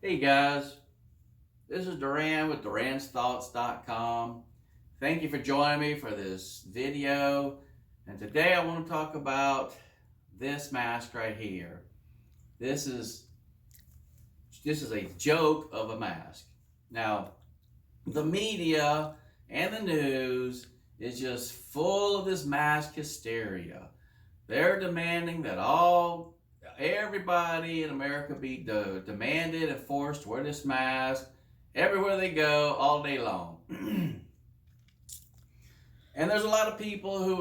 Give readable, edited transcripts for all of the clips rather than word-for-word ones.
Hey guys, this is DORAN with DORANsthoughts.com. Thank you for joining me for this video. And today I want to talk about this mask right here. This is a joke of a mask. Now, the media and the news is just full of this mask hysteria. They're demanding that everybody in America be demanded and forced to wear this mask everywhere they go all day long. And there's a lot of people who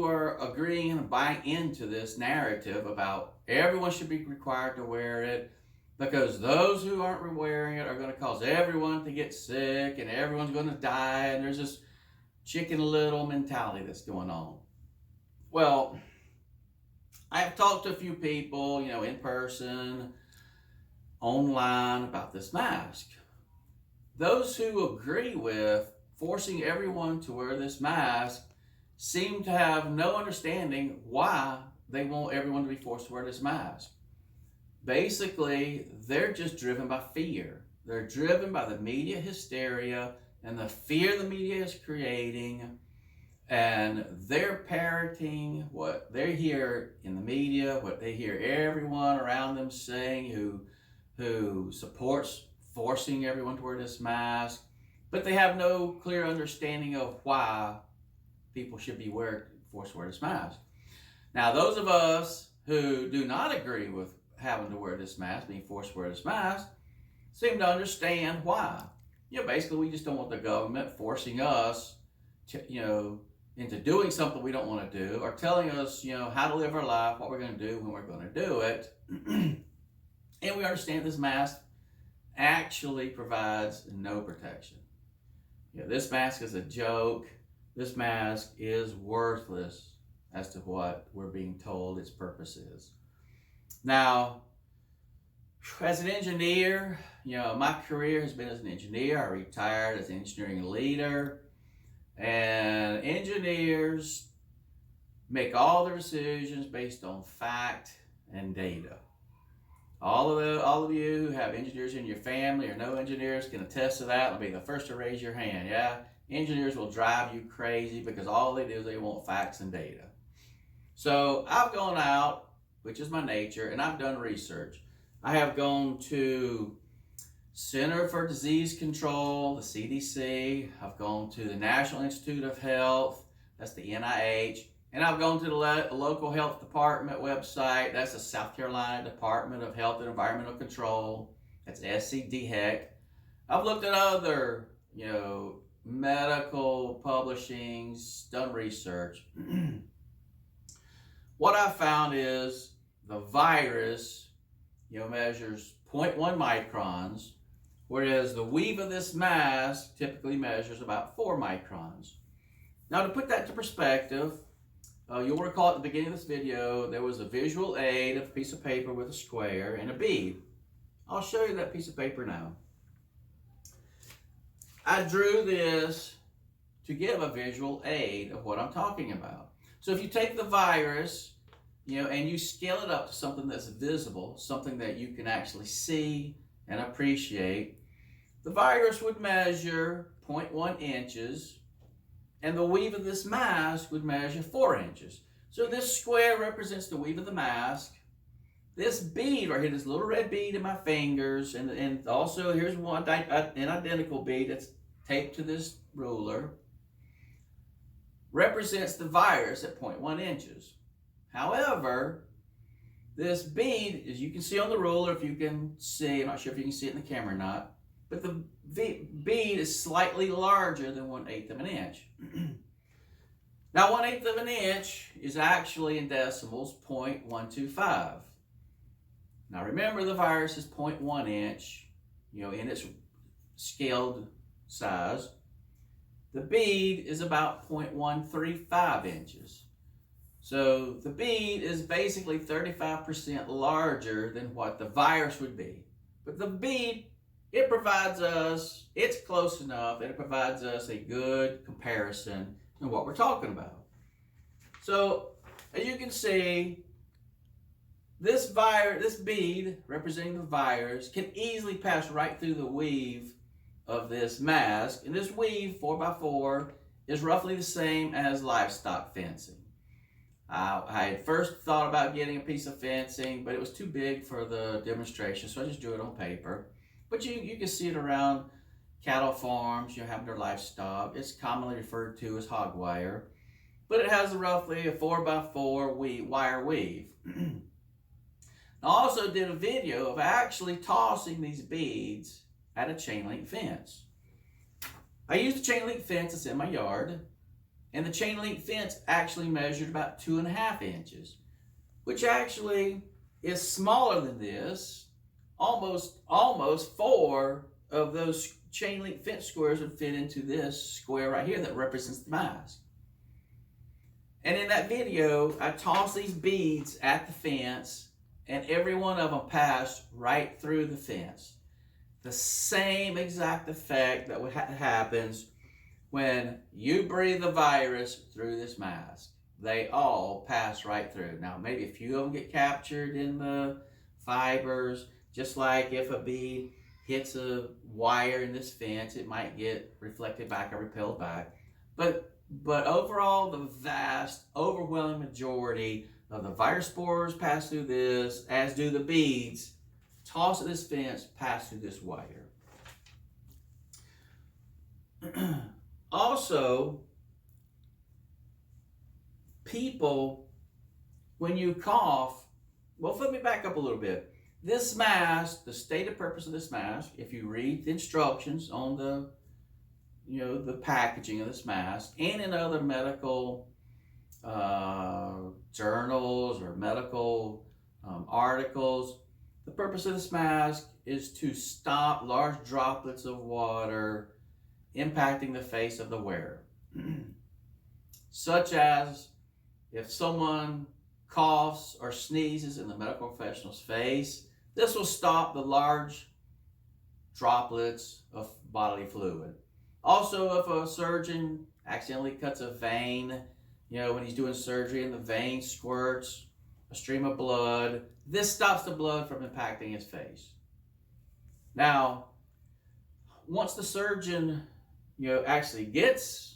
are agreeing and buying into this narrative about everyone should be required to wear it because those who aren't wearing it are going to cause everyone to get sick and everyone's going to die, and there's this Chicken Little mentality that's going on. Well, I've talked to a few people, in person, online about this mask. Those who agree with forcing everyone to wear this mask seem to have no understanding why they want everyone to be forced to wear this mask. Basically, they're just driven by fear. They're driven by the media hysteria and the fear the media is creating. And they're parroting what they hear in the media, what they hear everyone around them saying who supports forcing everyone to wear this mask. But they have no clear understanding of why people should be forced to wear this mask. Now, those of us who do not agree with having to wear this mask, being forced to wear this mask, seem to understand why. Basically, we just don't want the government forcing us to, into doing something we don't want to do, or telling us, how to live our life, what we're going to do when we're going to do it. And we understand this mask actually provides no protection. This mask is a joke. This mask is worthless as to what we're being told its purpose is. Now, as an engineer, my career has been as an engineer. I retired as an engineering leader. And engineers make all their decisions based on fact and data. All of you who have engineers in your family or no engineers can attest to that. I'll be the first to raise your hand. Yeah, engineers will drive you crazy because all they do is they want facts and data. So I've gone out, which is my nature, and I've done research. I have gone to Center for Disease Control, the CDC. I've gone to the National Institute of Health, that's the NIH. And I've gone to the local health department website, that's the South Carolina Department of Health and Environmental Control, that's SCDHEC. I've looked at other, medical publishings, done research. What I found is the virus, measures 0.1 microns, whereas the weave of this mask typically measures about 4 microns. Now, to put that into perspective, you'll recall at the beginning of this video, there was a visual aid of a piece of paper with a square and a bead. I'll show you that piece of paper now. I drew this to give a visual aid of what I'm talking about. So if you take the virus, and you scale it up to something that's visible, something that you can actually see and appreciate, the virus would measure 0.1 inches, and the weave of this mask would measure 4 inches. So this square represents the weave of the mask. This bead right here, this little red bead in my fingers, and also here's an identical bead that's taped to this ruler, represents the virus at 0.1 inches. However, this bead, as you can see on the ruler, if you can see, I'm not sure if you can see it in the camera or not, but the bead is slightly larger than 1/8 of an inch. Now, 1/8 of an inch is actually in decimals 0.125. Now, remember the virus is 0.1 inch, in its scaled size. The bead is about 0.135 inches. So the bead is basically 35% larger than what the virus would be. But the bead, it's close enough that it provides us a good comparison in what we're talking about. So as you can see, this bead representing the virus can easily pass right through the weave of this mask. And this weave, 4x4, is roughly the same as livestock fencing. I had first thought about getting a piece of fencing, but it was too big for the demonstration, so I just drew it on paper. But you can see it around cattle farms, having their livestock. It's commonly referred to as hog wire, but it has roughly a 4x4 wire weave. I also did a video of actually tossing these beads at a chain link fence. I used a chain link fence that's in my yard, and the chain link fence actually measured about 2.5 inches, which actually is smaller than this. Almost 4 of those chain link fence squares would fit into this square right here that represents the mask. And in that video, I tossed these beads at the fence, and every one of them passed right through the fence. The same exact effect that happens when you breathe the virus through this mask. They all pass right through. Now, maybe a few of them get captured in the fibers, just like if a bee hits a wire in this fence, it might get reflected back or repelled back. But overall, the vast, overwhelming majority of the virus spores pass through this, as do the beads tossed at this fence pass through this wire. Also, people, when you cough, well, let me back up a little bit. This mask, the stated purpose of this mask, if you read the instructions on the packaging of this mask, and in other medical journals or medical articles, the purpose of this mask is to stop large droplets of water impacting the face of the wearer. Such as if someone coughs or sneezes in the medical professional's face, this will stop the large droplets of bodily fluid. Also, if a surgeon accidentally cuts a vein, when he's doing surgery and the vein squirts a stream of blood, this stops the blood from impacting his face. Now, once the surgeon, actually gets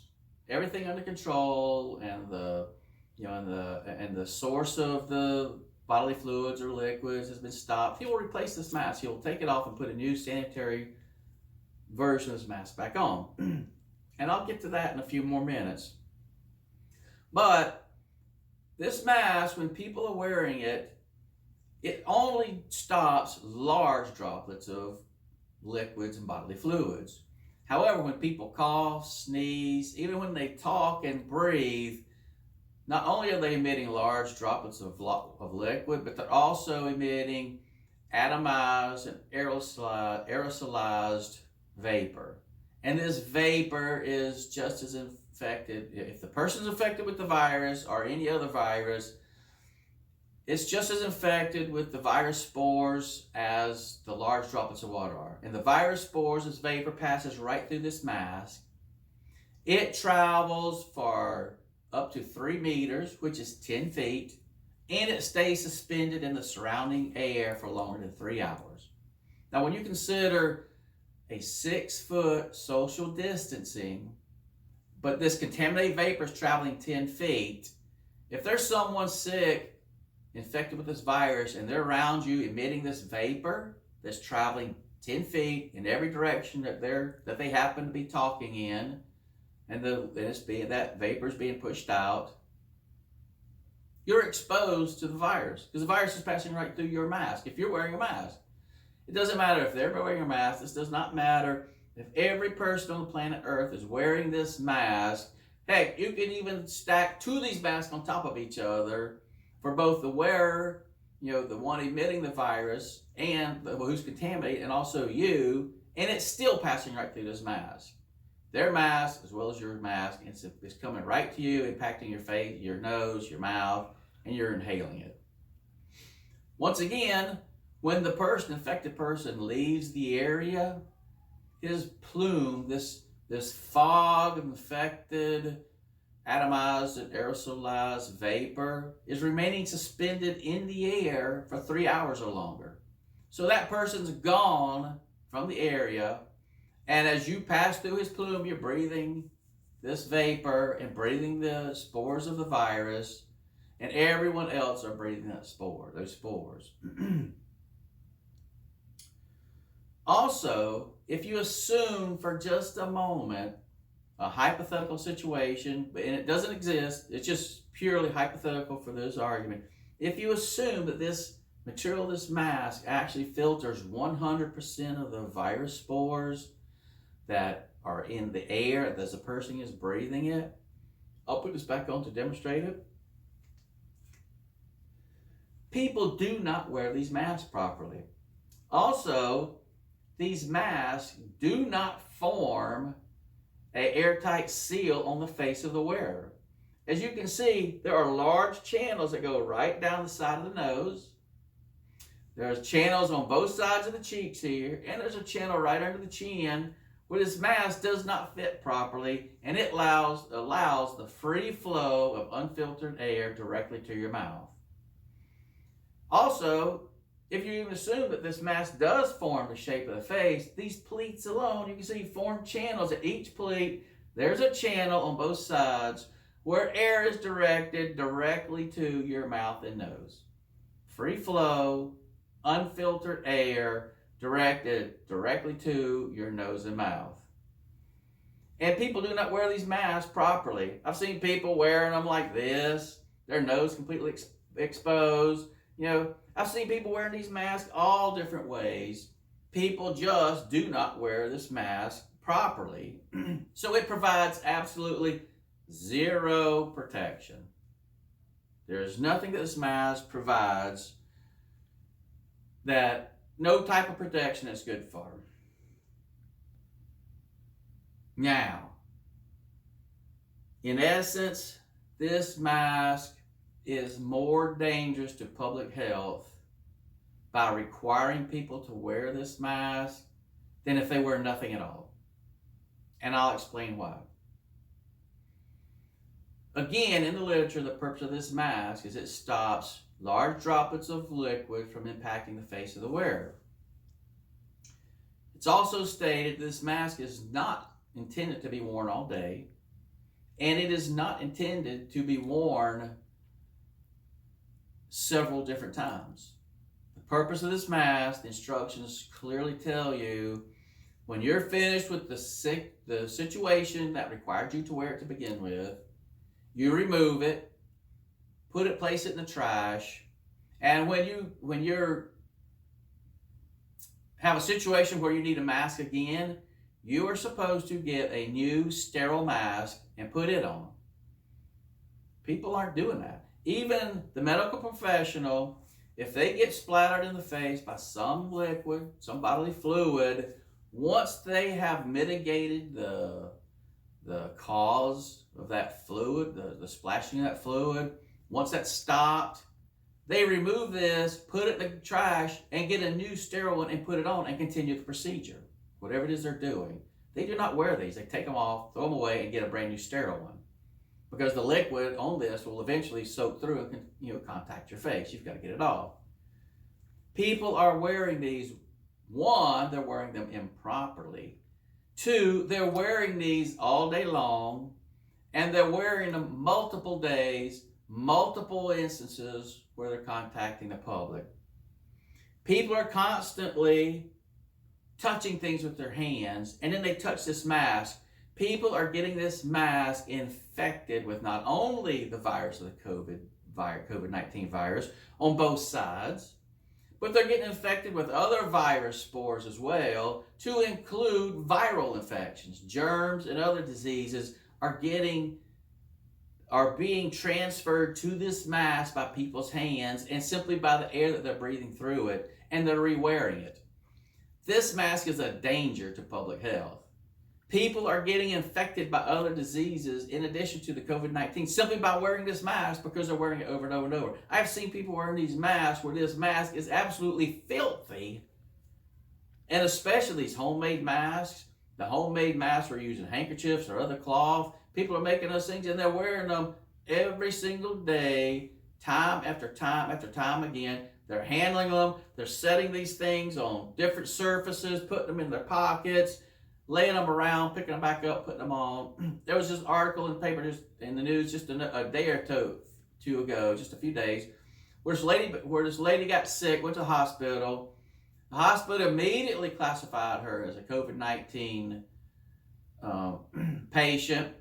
everything under control and the source of the bodily fluids or liquids has been stopped, he will replace this mask. He will take it off and put a new sanitary version of this mask back on. And I'll get to that in a few more minutes. But this mask, when people are wearing it, it only stops large droplets of liquids and bodily fluids. However, when people cough, sneeze, even when they talk and breathe, not only are they emitting large droplets of liquid, but they're also emitting atomized and aerosolized vapor. And this vapor is just as infected. If the person's infected with the virus or any other virus, it's just as infected with the virus spores as the large droplets of water are. And the virus spores, this vapor passes right through this mask. It travels for up to 3 meters, which is 10 feet, and it stays suspended in the surrounding air for longer than 3 hours. Now, when you consider a 6-foot social distancing, but this contaminated vapor is traveling 10 feet, if there's someone sick, infected with this virus, and they're around you emitting this vapor that's traveling 10 feet in every direction that they happen to be talking in, and that vapor is being pushed out, you're exposed to the virus, because the virus is passing right through your mask if you're wearing a mask. It doesn't matter if they're wearing a mask. This does not matter if every person on the planet Earth is wearing this mask. Heck, you can even stack 2 of these masks on top of each other for both the wearer, the one emitting the virus, and who's contaminated, and also you, and it's still passing right through this mask. Their mask, as well as your mask, it's coming right to you, impacting your face, your nose, your mouth, and you're inhaling it. Once again, when the infected person leaves the area, his plume, this fog of infected atomized and aerosolized vapor is remaining suspended in the air for 3 hours or longer. So that person's gone from the area, and as you pass through his plume, you're breathing this vapor and breathing the spores of the virus, and everyone else are breathing those spores. Also, if you assume for just a moment a hypothetical situation, and it doesn't exist, it's just purely hypothetical for this argument. If you assume that this material, this mask, actually filters 100% of the virus spores that are in the air as a person is breathing it, I'll put this back on to demonstrate it. People do not wear these masks properly. Also, these masks do not form an airtight seal on the face of the wearer. As you can see, there are large channels that go right down the side of the nose. There's channels on both sides of the cheeks here, and there's a channel right under the chin where this mask does not fit properly, and it allows the free flow of unfiltered air directly to your mouth. Also, if you even assume that this mask does form the shape of the face, these pleats alone, you can see form channels at each pleat. There's a channel on both sides where air is directed directly to your mouth and nose. Free flow, unfiltered air directed directly to your nose and mouth. And people do not wear these masks properly. I've seen people wearing them like this, their nose completely exposed. I've seen people wearing these masks all different ways. People just do not wear this mask properly. So it provides absolutely zero protection. There's nothing that this mask provides that no type of protection is good for. Now, in essence, this mask is more dangerous to public health by requiring people to wear this mask than if they wear nothing at all. And I'll explain why. Again, in the literature, the purpose of this mask is it stops large droplets of liquid from impacting the face of the wearer. It's also stated this mask is not intended to be worn all day, and it is not intended to be worn several different times. The purpose of this mask, the instructions clearly tell you when you're finished with the situation that required you to wear it to begin with, you remove it, place it in the trash, and when you have a situation where you need a mask again, you are supposed to get a new sterile mask and put it on. People aren't doing that. Even the medical professional, if they get splattered in the face by some liquid, some bodily fluid, once they have mitigated the cause of that fluid, the splashing of that fluid, once that's stopped, they remove this, put it in the trash, and get a new sterile one and put it on and continue the procedure. Whatever it is they're doing. They do not wear these. They take them off, throw them away, and get a brand new sterile one. Because the liquid on this will eventually soak through and contact your face. You've got to get it off. People are wearing these. One, they're wearing them improperly. Two, they're wearing these all day long, and they're wearing them multiple days, multiple instances where they're contacting the public. People are constantly touching things with their hands, and then they touch this mask. People are getting this mask infected with not only the virus of the COVID-19 virus on both sides, but they're getting infected with other virus spores as well, to include viral infections. Germs and other diseases are being transferred to this mask by people's hands and simply by the air that they're breathing through it, and they're re-wearing it. This mask is a danger to public health. People are getting infected by other diseases in addition to the COVID-19 simply by wearing this mask because they're wearing it over and over and over. I've seen people wearing these masks where this mask is absolutely filthy, and especially these homemade masks. The homemade masks are using handkerchiefs or other cloth. People are making those things and they're wearing them every single day, time after time after time again. They're handling them. They're setting these things on different surfaces, putting them in their pockets, laying them around, picking them back up, putting them on. There was this article in the paper, just in the news, just a day or two ago, just a few days, where this lady got sick, went to the hospital. The hospital immediately classified her as a COVID-19 patient,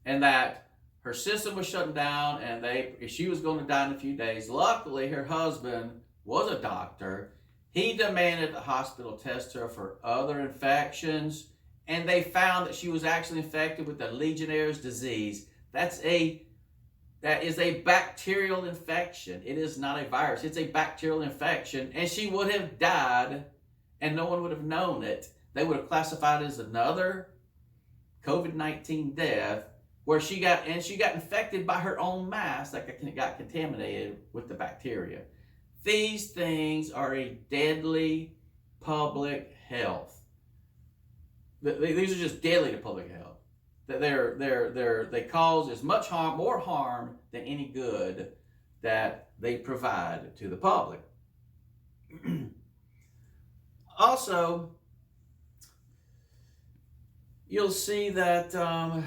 and that her system was shutting down, and she was going to die in a few days. Luckily, her husband was a doctor. He demanded the hospital test her for other infections, and they found that she was actually infected with the Legionnaire's disease. That is a bacterial infection. It is not a virus. It's a bacterial infection, and she would have died, and no one would have known it. They would have classified it as another COVID-19 death, where she got infected by her own mask that got contaminated with the bacteria. These things are a deadly public health. These are just deadly to public health. They cause as much harm, more harm than any good that they provide to the public. Also, you'll see that the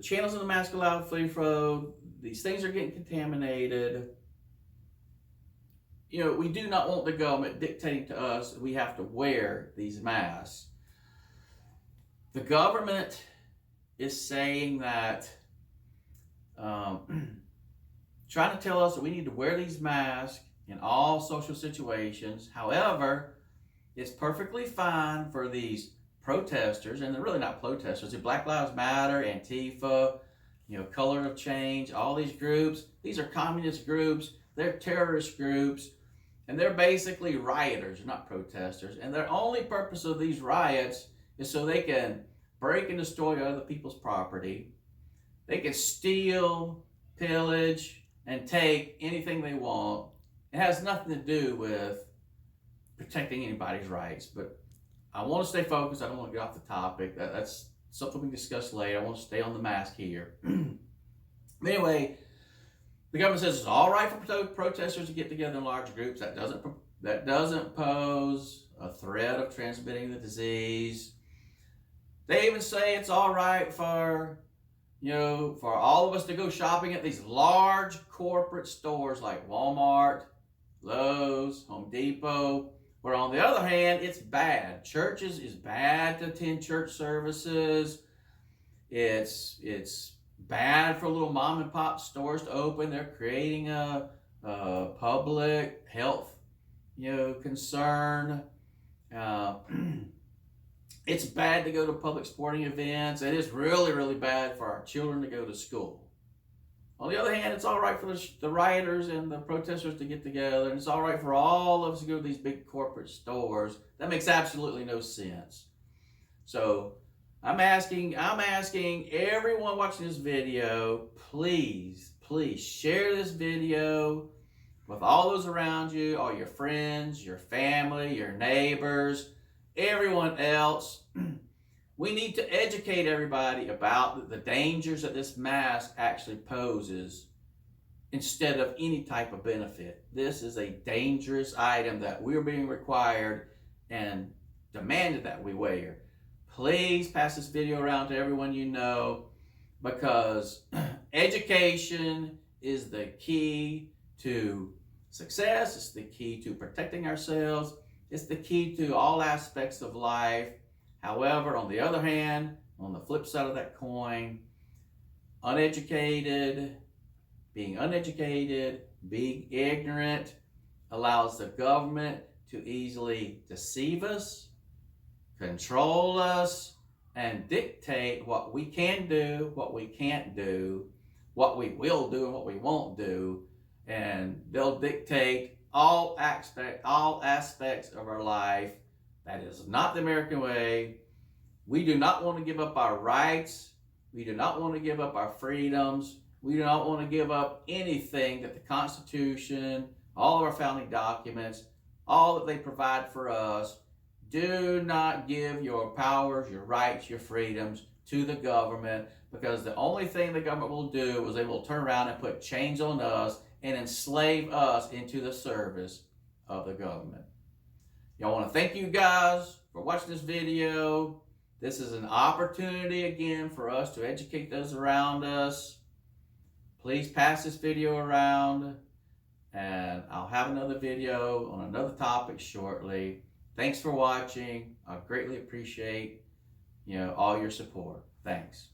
channels in the mask allow free flow. These things are getting contaminated. We do not want the government dictating to us that we have to wear these masks. The government is saying that, trying to tell us that we need to wear these masks in all social situations. However, it's perfectly fine for these protesters, and they're really not protesters. The Black Lives Matter, Antifa, Color of Change, all these groups. These are communist groups. They're terrorist groups, and they're basically rioters, not protesters. And their only purpose of these riots is so they can break and destroy other people's property. They can steal, pillage, and take anything they want. It has nothing to do with protecting anybody's rights. But I want to stay focused. I don't want to get off the topic. That's something we can discuss later. I want to stay on the mask here. Anyway, the government says it's all right for protesters to get together in large groups. That doesn't pose a threat of transmitting the disease. They even say it's all right for all of us to go shopping at these large corporate stores like Walmart, Lowe's, Home Depot. Where on the other hand, it's bad. Churches is bad to attend church services. It's bad for little mom and pop stores to open. They're creating a public health concern. It's bad to go to public sporting events. It is really, really bad for our children to go to school. On the other hand, it's all right for the rioters and the protesters to get together, and it's all right for all of us to go to these big corporate stores. That makes absolutely no sense. So I'm asking everyone watching this video, please share this video with all those around you, all your friends, your family, your neighbors, everyone else. We need to educate everybody about the dangers that this mask actually poses instead of any type of benefit. This is a dangerous item that we're being required and demanded that we wear. Please pass this video around to everyone you know, because education is the key to success. It's the key to protecting ourselves. It's the key to all aspects of life. However, on the other hand, on the flip side of that coin, being uneducated, being ignorant allows the government to easily deceive us, control us, and dictate what we can do, what we can't do, what we will do, and what we won't do. And they'll dictate all aspects of our life. That is not the American way. We do not want to give up our rights. We do not want to give up our freedoms. We do not want to give up anything that the Constitution, all of our founding documents, all that they provide for us. Do not give your powers, your rights, your freedoms to the government, because the only thing the government will do is they will turn around and put chains on us and enslave us into the service of the government. I want to thank you guys for watching this video. This is an opportunity again for us to educate those around us. Please pass this video around, and I'll have another video on another topic shortly. Thanks for watching. I greatly appreciate all your support. Thanks.